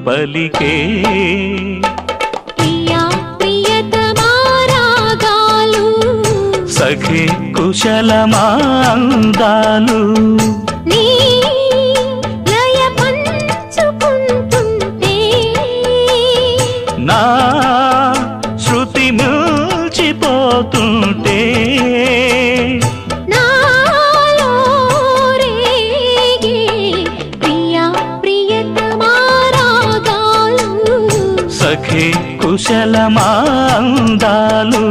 పలికే ప్రియా ప్రియతమా రాగాలు సఖి కుశలమా అందాలు నీ లయ పంచుకుంటుంటే నా శృతి మిల్చిపోతుంటే నాలో రేగే ప్రియా ప్రియతమా రాగాలు సఖి కుశలమా అందాలు